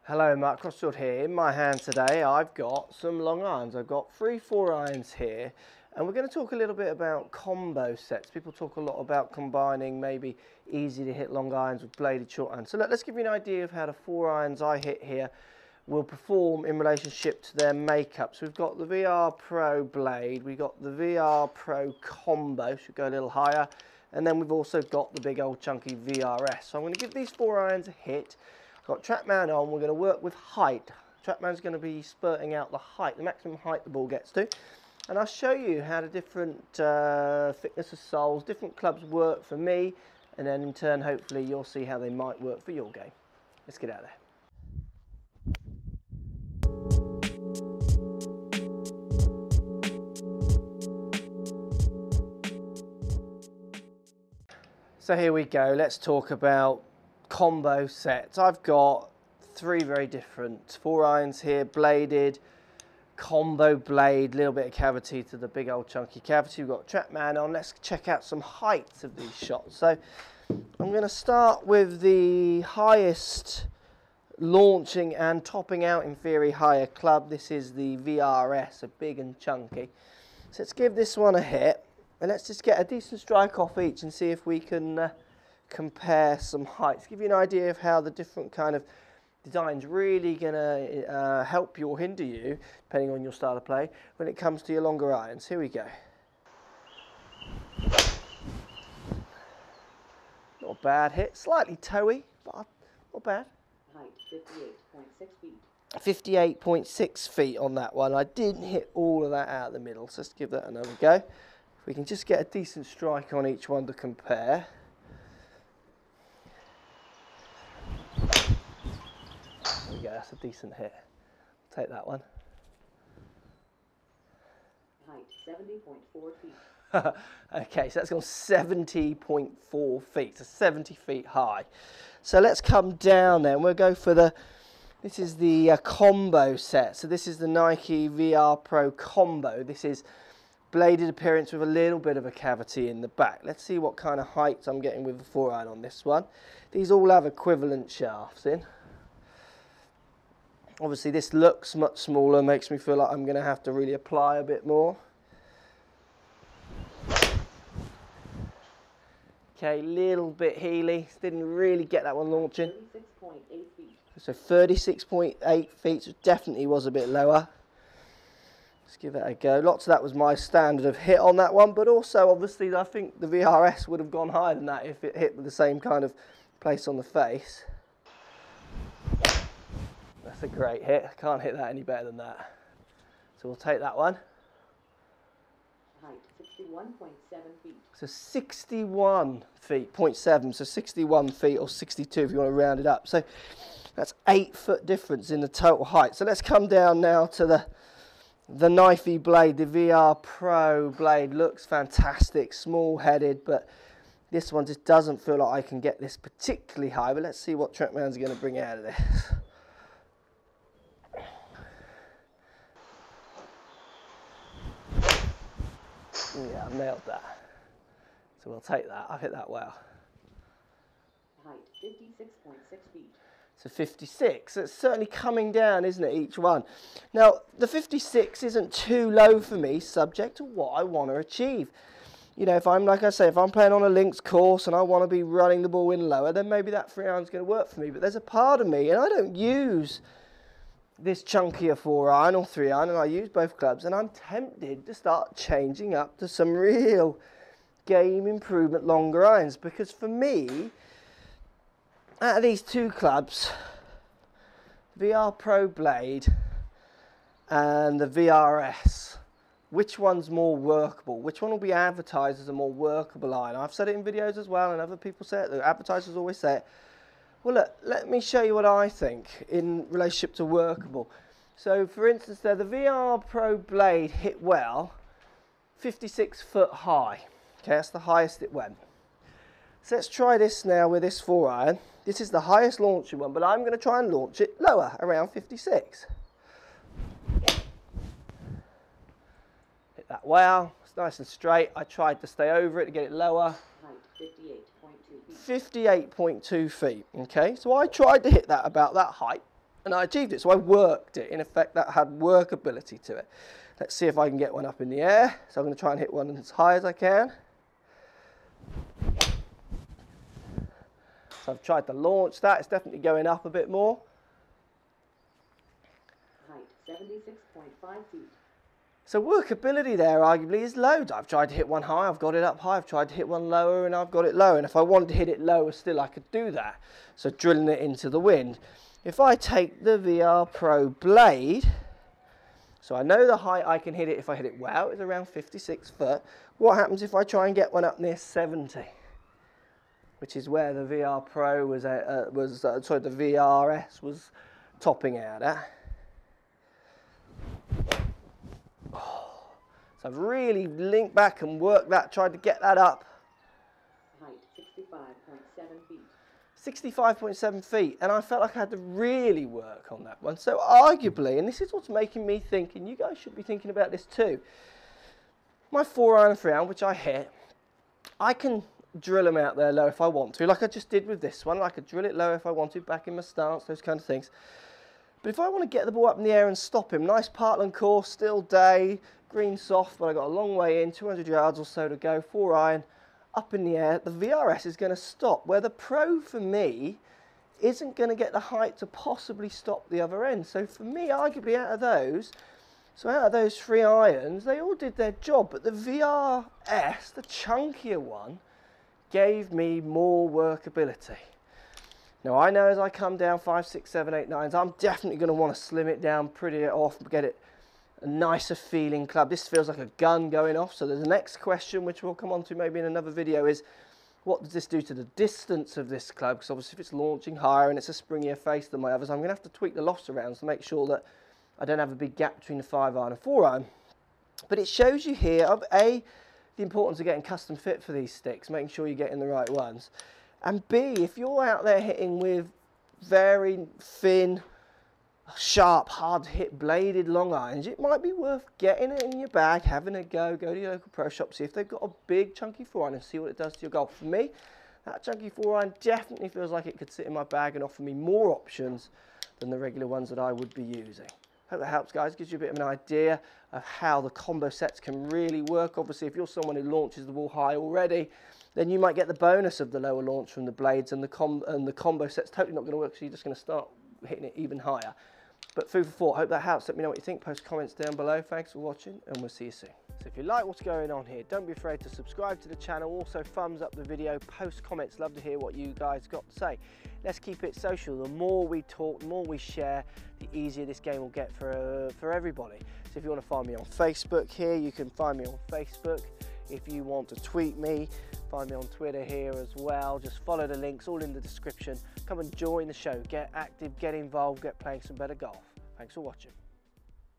Hello, Mark, Crossfield here. In my hand today I've got some long irons. I've got 3 4 irons here, and we're going to talk a little bit about combo sets. People talk a lot about combining maybe easy to hit long irons with bladed short irons. So let's give you an idea of how the 4 irons I hit here will perform in relationship to their makeup. So we've got the VR Pro blade, we've got the VR Pro combo, should go a little higher, and then we've also got the big old chunky VRS. So I'm going to give these 4 irons a hit. Got TrackMan on, we're going to work with height. TrackMan's going to be spurting out the height, the maximum height the ball gets to. And I'll show you how the different thickness of soles, different clubs work for me, and then in turn hopefully you'll see how they might work for your game. Let's get out of there. So here we go, let's talk about combo sets. I've got 3 very different 4 irons here, bladed, combo blade, little bit of cavity to the big old chunky cavity. We've got TrackMan on. Let's check out some heights of these shots. So I'm going to start with the highest launching and topping out in theory higher club. This is the VRS, a big and chunky. So let's give this one a hit, and let's just get a decent strike off each and see if we can compare some heights, give you an idea of how the different kind of designs really going to help you or hinder you, depending on your style of play, when it comes to your longer irons. Here we go. Not a bad hit, slightly toey, but not bad. Height 58.6 feet. 58.6 feet on that one. I didn't hit all of that out of the middle, so let's give that another go. If we can just get a decent strike on each one to compare. There we go, that's a decent hit. Take that one. Height 70.4 feet. Okay, so that's gone 70.4 feet, so 70 feet high. So let's come down then. We'll go for this is the combo set. So this is the Nike VR Pro combo. This is bladed appearance with a little bit of a cavity in the back. Let's see what kind of heights I'm getting with the 4 iron on this one. These all have equivalent shafts in. Obviously this looks much smaller, makes me feel like I'm going to have to really apply a bit more. Okay, little bit heely, didn't really get that one launching. 36.8 feet. So 36.8 feet, so definitely was a bit lower. Let's give that a go. Lots of that was my standard of hit on that one, but also obviously I think the VRS would have gone higher than that if it hit with the same kind of place on the face. That's a great hit. I can't hit that any better than that. So we'll take that one. Height 61.7 feet. So 61 feet, 0.7, so 61 feet or 62 if you want to round it up. So that's 8 foot difference in the total height. So let's come down now to the Nike blade, the VR Pro blade. Looks fantastic, small headed, but this one just doesn't feel like I can get this particularly high. But let's see what TrackMan's going to bring out of this. Yeah, I've nailed that. So we'll take that. I've hit that well. Height 56.6 feet. So 56. So it's certainly coming down, isn't it, each one? Now, the 56 isn't too low for me, subject to what I want to achieve. You know, if I'm, like I say, if I'm playing on a links course and I want to be running the ball in lower, then maybe that 3 iron is going to work for me. But there's a part of me, and I don't use this chunkier 4 iron or 3 iron, and I use both clubs, and I'm tempted to start changing up to some real game improvement longer irons, because for me, out of these 2 clubs, VR Pro blade and the VRS, which one's more workable? Which one will be advertised as a more workable iron? I've said it in videos as well, and other people say it, the advertisers always say it. Well, look, let me show you what I think in relationship to workable. So, for instance, there, the VR Pro blade hit well, 56 foot high. Okay, that's the highest it went. So let's try this now with this 4 iron. This is the highest launching one, but I'm going to try and launch it lower, around 56. Hit that well. It's nice and straight. I tried to stay over it to get it lower. Height 58.2 feet. 58.2 feet, okay? So I tried to hit that about that height, And I achieved it, so I worked it. In effect, that had workability to it. Let's see if I can get one up in the air. So I'm going to try and hit one as high as I can. So I've tried to launch that. It's definitely going up a bit more. Height 76.5 feet. So workability there arguably is low. I've tried to hit one high, I've got it up high. I've tried to hit one lower and I've got it low. And if I wanted to hit it lower still, I could do that. So drilling it into the wind. If I take the VR Pro blade, so I know the height I can hit it if I hit it well is around 56 foot. What happens if I try and get one up near 70? Which is where the VR Pro was, sorry, the VRS was topping out at. So I've really linked back and worked that, tried to get that up. Height 65.7 feet. 65.7 feet, and I felt like I had to really work on that one. So arguably, and this is what's making me think, and you guys should be thinking about this too, my 4-iron and 3-iron, which I hit, I can drill them out there low if I want to, like I just did with this one. I could drill it low if I want to, back in my stance, those kind of things. But if I want to get the ball up in the air and stop him, nice Parkland course, still day, green soft, but I got a long way in, 200 yards or so to go, 4-iron, up in the air, the VRS is going to stop, where the Pro for me isn't going to get the height to possibly stop the other end. So for me, arguably out of those 3 irons, they all did their job, but the VRS, the chunkier one, gave me more workability. Now I know as I come down 5, 6, 7, 8, 9s, I'm definitely going to want to slim it down, pretty it off, get it a nicer feeling club. This feels like a gun going off. So the next question, which we'll come on to maybe in another video, is what does this do to the distance of this club? Because obviously if it's launching higher and it's a springier face than my others, I'm going to have to tweak the lofts around to make sure that I don't have a big gap between the 5-iron and 4-iron. But it shows you here of A, the importance of getting custom fit for these sticks, making sure you're getting the right ones. And B, if you're out there hitting with very thin, sharp, hard to hit bladed long irons, it might be worth getting it in your bag, having a go to your local pro shop, see if they've got a big chunky 4-iron and see what it does to your golf. For me, that chunky 4-iron definitely feels like it could sit in my bag and offer me more options than the regular ones that I would be using. Hope that helps, guys, gives you a bit of an idea of how the combo sets can really work. Obviously, if you're someone who launches the ball high already, then you might get the bonus of the lower launch from the blades, and the combo set's totally not going to work, so you're just going to start hitting it even higher. But food for thought, hope that helps. Let me know what you think, post comments down below. Thanks for watching, and we'll see you soon. So if you like what's going on here, don't be afraid to subscribe to the channel. Also thumbs up the video, post comments, love to hear what you guys got to say. Let's keep it social. The more we talk, the more we share, the easier this game will get for everybody. So if you want to find me on Facebook here, you can find me on Facebook. If you want to tweet me, find me on Twitter here as well. Just follow the links, all in the description. Come and join the show, get active, get involved, get playing some better golf. Thanks for watching.